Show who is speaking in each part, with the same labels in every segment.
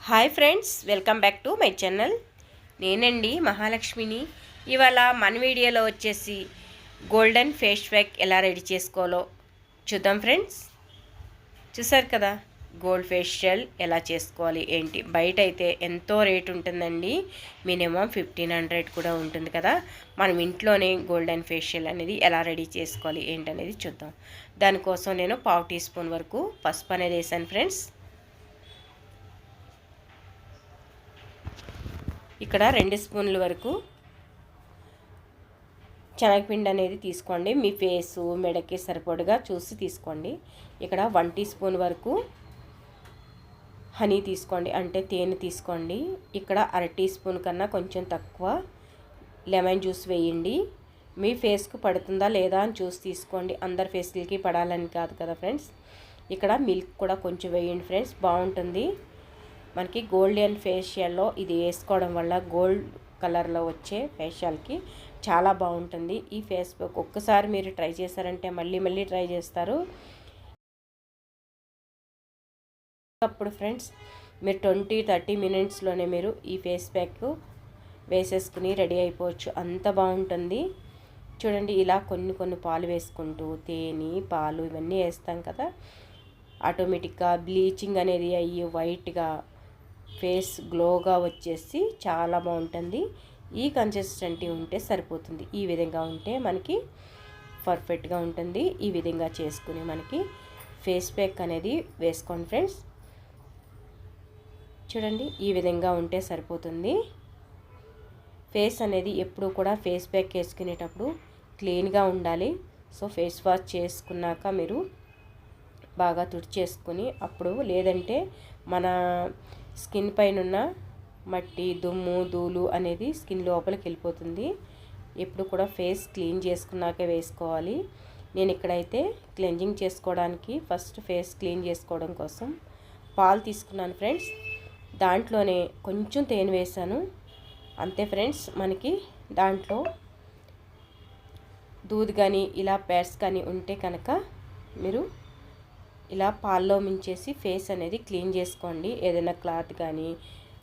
Speaker 1: Hi friends, welcome back to my channel. నేనండి మహాలక్ష్మిని. ఇవాళ మన వీడియోలో వచ్చేసి గోల్డెన్ ఫేస్ ప్యాక్ ఎలా రెడీ చేసుకోవాలో చూద్దాం ఫ్రెండ్స్. చూసారు కదా గోల్డ్ ఫేషియల్ ఎలా చేసుకోవాలి ఏంటి. బయట అయితే ఎంతో రేట్ ఉంటుందండి, మినిమం 1500 కూడా ఉంటుంది కదా. మనం ఇంట్లోనే గోల్డెన్ ఫేషియల్ అనేది ఎలా రెడీ చేసుకోవాలి ఏంటనేది చూద్దాం. దానికోసం నేను 1/2 టీ స్పూన్ వరకు పసుపు అనేది వేసాను ఫ్రెండ్స్. ఇక్కడ 2 స్పూన్ల వరకు శనగపిండి అనేది తీసుకోండి. మీ ఫేసు మెడకి సరిపడగా చూసి తీసుకోండి. ఇక్కడ 1 టీ స్పూన్ వరకు హనీ తీసుకోండి, అంటే తేనె తీసుకోండి. ఇక్కడ 1/2 టీ స్పూన్ కన్నా కొంచెం తక్కువ లెమన్ జ్యూస్ వేయండి. మీ ఫేస్కు పడుతుందా లేదా అని చూసి తీసుకోండి. అందరి ఫేస్లకి పడాలని కాదు కదా ఫ్రెండ్స్. ఇక్కడ మిల్క్ కూడా కొంచెం వేయండి ఫ్రెండ్స్, బాగుంటుంది. మనకి గోల్డెన్ ఫేషియల్లో ఇది వేసుకోవడం వల్ల గోల్డ్ కలర్లో వచ్చే ఫేషియల్కి చాలా బాగుంటుంది. ఈ ఫేస్ ప్యాక్ ఒక్కసారి మీరు ట్రై చేశారంటే మళ్ళీ ట్రై చేస్తారు. అప్పుడు ఫ్రెండ్స్ మీరు 20-30 మినిట్స్లోనే మీరు ఈ ఫేస్ ప్యాక్ వేసేసుకుని రెడీ అయిపోవచ్చు, అంత బాగుంటుంది. చూడండి, ఇలా కొన్ని పాలు వేసుకుంటూ తేనె పాలు ఇవన్నీ వేస్తాం కదా, ఆటోమేటిక్గా బ్లీచింగ్ అనేది అయ్యి వైట్గా ఫేస్ గ్లోగా వచ్చేసి చాలా బాగుంటుంది. ఈ కన్సిస్టెన్సీ ఉంటే సరిపోతుంది. ఈ విధంగా ఉంటే మనకి పర్ఫెక్ట్గా ఉంటుంది. ఈ విధంగా చేసుకుని మనకి ఫేస్ ప్యాక్ అనేది వేసుకోండి ఫ్రెండ్స్. చూడండి, ఈ విధంగా ఉంటే సరిపోతుంది. ఫేస్ అనేది ఎప్పుడు కూడా ఫేస్ ప్యాక్ వేసుకునేటప్పుడు క్లీన్గా ఉండాలి. సో ఫేస్ వాష్ చేసుకున్నాక మీరు బాగా తుడిచేసుకుని అప్పుడు, లేదంటే మన స్కిన్ పైన ఉన్న మట్టి దుమ్ము ధూళి అనేది స్కిన్ లోపలికి వెళ్ళిపోతుంది. ఎప్పుడు కూడా ఫేస్ క్లీన్ చేసుకున్నాకే వేసుకోవాలి. నేను ఇక్కడైతే క్లెన్జింగ్ చేసుకోవడానికి ఫస్ట్ ఫేస్ క్లీన్ చేసుకోవడం కోసం పాలు తీసుకున్నాను ఫ్రెండ్స్. దాంట్లోనే కొంచెం తేనె వేసాను, అంతే ఫ్రెండ్స్. మనకి దాంట్లో దూద్ కానీ ఇలా ప్యాడ్స్ కానీ ఉంటే కనుక మీరు ఇలా పాల్లో మించేసి ఫేస్ అనేది క్లీన్ చేసుకోండి. ఏదైనా క్లాత్ కానీ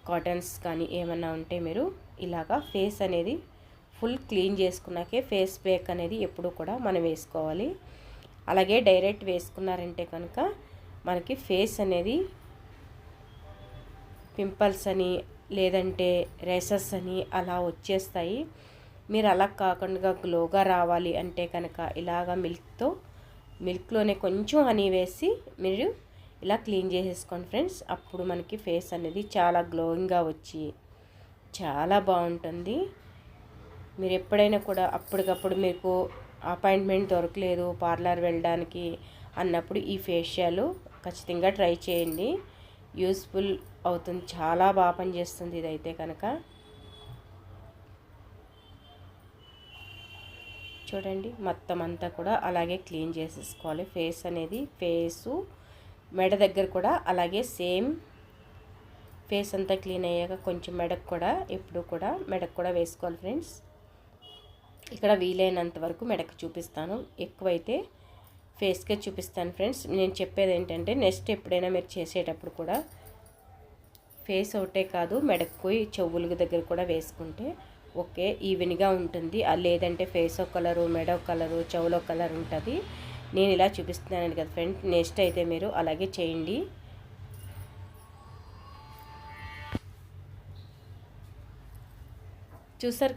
Speaker 1: కాటన్స్ కానీ ఏమన్నా ఉంటే మీరు ఇలాగా ఫేస్ అనేది ఫుల్ క్లీన్ చేసుకున్నాకే ఫేస్ ప్యాక్ అనేది ఎప్పుడు కూడా మనం వేసుకోవాలి. అలాగే డైరెక్ట్ వేసుకున్నారంటే కనుక మనకి ఫేస్ అనేది పింపుల్స్ అని లేదంటే రేసెస్ అని అలా వచ్చేస్తాయి. మీరు అలా కాకుండా గ్లోగా రావాలి అంటే కనుక ఇలాగా మిల్క్లోనే కొంచెం హనీ వేసి మీరు ఇలా క్లీన్ చేసేసుకోండి ఫ్రెండ్స్. అప్పుడు మనకి ఫేస్ అనేది చాలా గ్లోయింగ్గా వచ్చి చాలా బాగుంటుంది. మీరు ఎప్పుడైనా కూడా అప్పటికప్పుడు మీకు అపాయింట్మెంట్ దొరకలేదు పార్లర్ వెళ్ళడానికి అన్నప్పుడు ఈ ఫేషియల్ ఖచ్చితంగా ట్రై చేయండి, యూస్ఫుల్ అవుతుంది. చాలా బాగా పనిచేస్తుంది ఇదైతే కనుక. చూడండి, మొత్తం అంతా కూడా అలాగే క్లీన్ చేసేసుకోవాలి. ఫేస్ అనేది ఫేసు మెడ దగ్గర కూడా అలాగే సేమ్ ఫేస్ అంతా క్లీన్ అయ్యాక కొంచెం మెడకు కూడా వేసుకోవాలి ఫ్రెండ్స్. ఇక్కడ వీలైనంత వరకు మెడకు చూపిస్తాను, ఎక్కువైతే ఫేస్కే చూపిస్తాను ఫ్రెండ్స్. నేను చెప్పేది ఏంటంటే నెక్స్ట్ ఎప్పుడైనా మీరు చేసేటప్పుడు కూడా ఫేస్ ఒకటే కాదు మెడకు చెవుల దగ్గర కూడా వేసుకుంటే ఓకే ఈవెన్గా ఉంటుంది. లేదంటే ఫేస్ ఒక కలరు మెడ ఒక కలరు చెవులో కలర్ ఉంటుంది. నేను ఇలా చూపిస్తున్నాను కదా ఫ్రెండ్స్, నెక్స్ట్ అయితే మీరు అలాగే చేయండి. చూసారు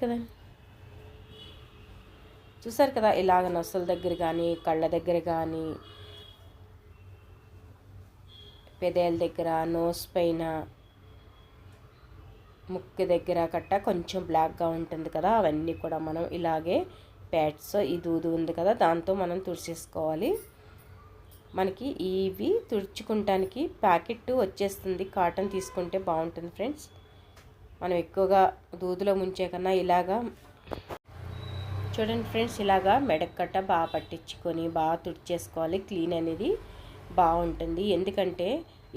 Speaker 1: కదా ఇలాగ నొసల దగ్గర కానీ కళ్ళ దగ్గర కానీ పెదేల దగ్గర నోస్ పైన ముక్కు దగ్గర కట్ట కొంచెం బ్లాక్గా ఉంటుంది కదా, అవన్నీ కూడా మనం ఇలాగే ప్యాడ్స్ ఈ దూదు ఉంది కదా దాంతో మనం తుడిచేసుకోవాలి. మనకి ఇవి తుడుచుకుంటానికి ప్యాకెట్ వచ్చేస్తుంది, కాటన్ తీసుకుంటే బాగుంటుంది ఫ్రెండ్స్. మనం ఎక్కువగా దూదులో ముంచే కన్నా ఇలాగా చూడండి ఫ్రెండ్స్, ఇలాగా మెడకట్ట బాగా పట్టించుకొని బాగా తుడిచేసుకోవాలి. క్లీన్ అనేది బాగుంటుంది. ఎందుకంటే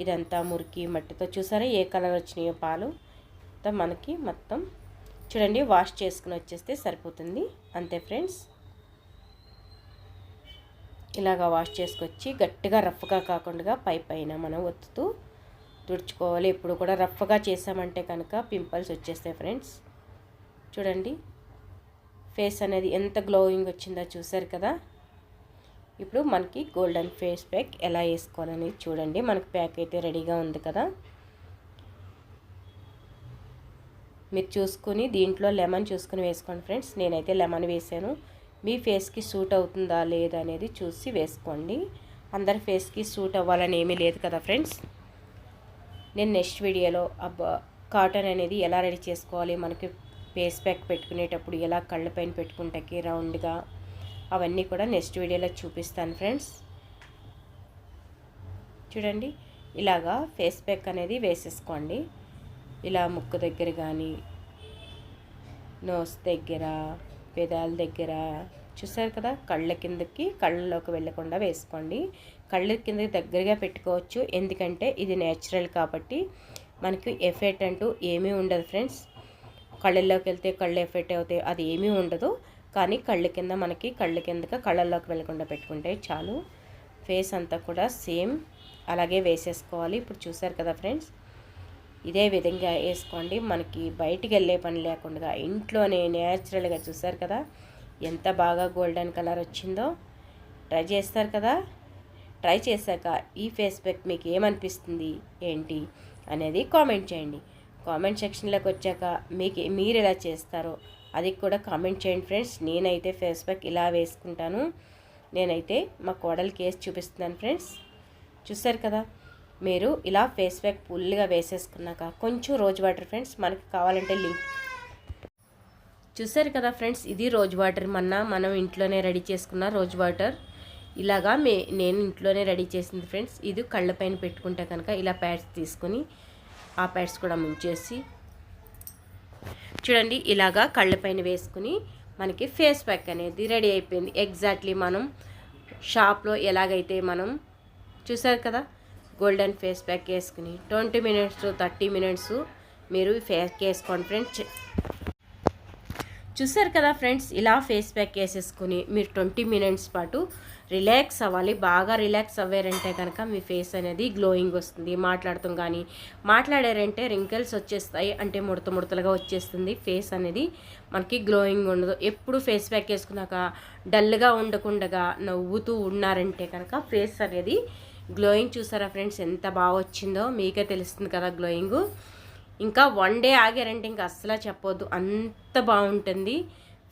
Speaker 1: ఇదంతా మురికి మట్టితో చూసారా ఏ కలర్ వచ్చినాయో పాలు మనకి మొత్తం చూడండి వాష్ చేసుకుని వచ్చేస్తే సరిపోతుంది, అంతే ఫ్రెండ్స్. ఇలాగా వాష్ చేసుకొచ్చి గట్టిగా రఫ్గా కాకుండా పైన మనం ఒత్తుతూ తుడుచుకోవాలి. ఎప్పుడు కూడా రఫ్గా చేసామంటే కనుక పింపుల్స్ వచ్చేస్తాయి ఫ్రెండ్స్. చూడండి ఫేస్ అనేది ఎంత గ్లోయింగ్ వచ్చిందో చూసారు కదా. ఇప్పుడు మనకి గోల్డెన్ ఫేస్ ప్యాక్ ఎలా వేసుకోవాలనేది చూడండి. మనకి ప్యాక్ అయితే రెడీగా ఉంది కదా. మీరు చూసుకుని దీంట్లో లెమన్ చూసుకుని వేసుకోండి ఫ్రెండ్స్. నేనైతే లెమన్ వేసాను. మీ ఫేస్కి సూట్ అవుతుందా లేదా అనేది చూసి వేసుకోండి. అందరి ఫేస్కి సూట్ అవ్వాలని ఏమీ లేదు కదా ఫ్రెండ్స్. నేను నెక్స్ట్ వీడియోలో కాటన్ అనేది ఎలా రెడీ చేసుకోవాలి, మనకి ఫేస్ ప్యాక్ పెట్టుకునేటప్పుడు ఎలా కళ్ళపైన పెట్టుకుంటాకి రౌండ్గా, అవన్నీ కూడా నెక్స్ట్ వీడియోలో చూపిస్తాను ఫ్రెండ్స్. చూడండి ఇలాగా ఫేస్ ప్యాక్ అనేది వేసేసుకోండి. ఇలా ముక్కు దగ్గర కానీ, నోస్ దగ్గర, పెదాల దగ్గర, చూసారు కదా. కళ్ళ కిందకి కళ్ళలోకి వెళ్ళకుండా వేసుకోండి. కళ్ళ కిందకి దగ్గరగా పెట్టుకోవచ్చు, ఎందుకంటే ఇది నేచురల్ కాబట్టి మనకి ఎఫెక్ట్ అంటూ ఏమీ ఉండదు ఫ్రెండ్స్. కళ్ళల్లోకి వెళ్తే కళ్ళు ఎఫెక్ట్ అవుతాయి, అది ఏమీ ఉండదు. కానీ కళ్ళ కింద మనకి కళ్ళ కిందకి కళ్ళల్లోకి వెళ్ళకుండా పెట్టుకుంటే చాలు. ఫేస్ అంతా కూడా సేమ్ అలాగే వేసేసుకోవాలి. ఇప్పుడు చూసారు కదా ఫ్రెండ్స్, ఇదే విధంగా వేసుకోండి. మనకి బయటికి వెళ్ళే పని లేకుండా ఇంట్లోనే న్యాచురల్గా చూసారు కదా ఎంత బాగా గోల్డెన్ కలర్ వచ్చిందో. ట్రై చేస్తారు కదా. ట్రై చేశాక ఈ ఫేస్ ప్యాక్ మీకు ఏమనిపిస్తుంది ఏంటి అనేది కామెంట్ చేయండి. కామెంట్ సెక్షన్లోకి వచ్చాక మీరు ఎలా చేస్తారో అది కూడా కామెంట్ చేయండి ఫ్రెండ్స్. నేనైతే ఫేస్ ప్యాక్ ఇలా వేసుకుంటాను. నేనైతే మా కోడలికి వేసి చూపిస్తున్నాను ఫ్రెండ్స్. చూసారు కదా. మీరు ఇలా ఫేస్ ప్యాక్ ఫుల్గా వేసేసుకున్నాక కొంచెం రోజ్ వాటర్ ఫ్రెండ్స్, మనకి కావాలంటే లింక్ చూసారు కదా ఫ్రెండ్స్. ఇది రోజ్ వాటర్ మనం ఇంట్లోనే రెడీ చేసుకున్న రోజ్ వాటర్. ఇలాగా నేను ఇంట్లోనే రెడీ చేసింది ఫ్రెండ్స్. ఇది కళ్ళపైన పెట్టుకుంటే కనుక ఇలా ప్యాడ్స్ తీసుకొని ఆ ప్యాడ్స్ కూడా ముంచేసి చూడండి ఇలాగా కళ్ళపైన వేసుకుని మనకి ఫేస్ ప్యాక్ అనేది రెడీ అయిపోయింది. ఎగ్జాక్ట్లీ మనం షాప్లో ఎలాగైతే మనం చూసారు కదా గోల్డెన్ ఫేస్ ప్యాక్ వేసుకుని 20 మినిట్స్ 30 మినిట్స్ మీరు ఫేస్ వేసుకోండి ఫ్రెండ్స్. చూసారు కదా ఫ్రెండ్స్, ఇలా ఫేస్ ప్యాక్ వేసేసుకుని మీరు 20 మినిట్స్ పాటు రిలాక్స్ అవ్వాలి. బాగా రిలాక్స్ అవ్వారంటే కనుక మీ ఫేస్ అనేది గ్లోయింగ్ వస్తుంది. మాట్లాడుతాం కానీ మాట్లాడారంటే రింకిల్స్ వచ్చేస్తాయి, అంటే ముడతలుగా వచ్చేస్తుంది. ఫేస్ అనేది మనకి గ్లోయింగ్ ఉండదు. ఎప్పుడు ఫేస్ ప్యాక్ వేసుకున్నాక డల్గా ఉండకుండా నవ్వుతూ ఉన్నారంటే కనుక ఫేస్ అనేది గ్లోయింగ్. చూసారా ఫ్రెండ్స్ ఎంత బాగా వచ్చిందో, మీకే తెలుస్తుంది కదా గ్లోయింగ్. ఇంకా 1 డే ఆగారంటే ఇంకా అస్సలు చెప్పొద్దు, అంత బాగుంటుంది.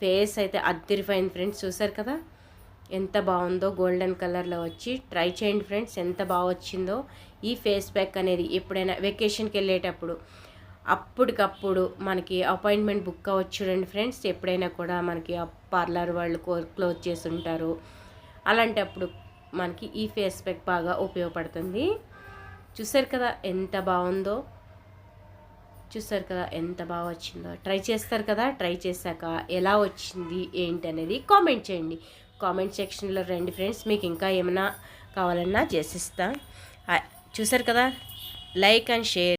Speaker 1: ఫేస్ అయితే అద్దరిపోయింది ఫ్రెండ్స్. చూసారు కదా ఎంత బాగుందో గోల్డెన్ కలర్లో వచ్చి. ట్రై చేయండి ఫ్రెండ్స్ ఎంత బాగా వచ్చిందో. ఈ ఫేస్ ప్యాక్ అనేది ఎప్పుడైనా వెకేషన్కి వెళ్ళేటప్పుడు అప్పటికప్పుడు మనకి అపాయింట్మెంట్ బుక్ అవ్వచ్చు చూడండి ఫ్రెండ్స్. ఎప్పుడైనా కూడా మనకి పార్లర్ వాళ్ళు క్లోజ్ చేసి ఉంటారు, అలాంటప్పుడు మనకి ఈ ఫేస్ ప్యాక్ బాగా ఉపయోగపడుతుంది. చూసారు కదా ఎంత బాగుందో, చూసారు కదా ఎంత బాగా వచ్చిందో. ట్రై చేస్తారు కదా. ట్రై చేశాక ఎలా వచ్చింది ఏంటి అనేది కామెంట్ చేయండి. కామెంట్ సెక్షన్లో రండి ఫ్రెండ్స్, మీకు ఇంకా ఏమైనా కావాలన్నా చేసిస్తా. చూసారు కదా, లైక్ అండ్ షేర్.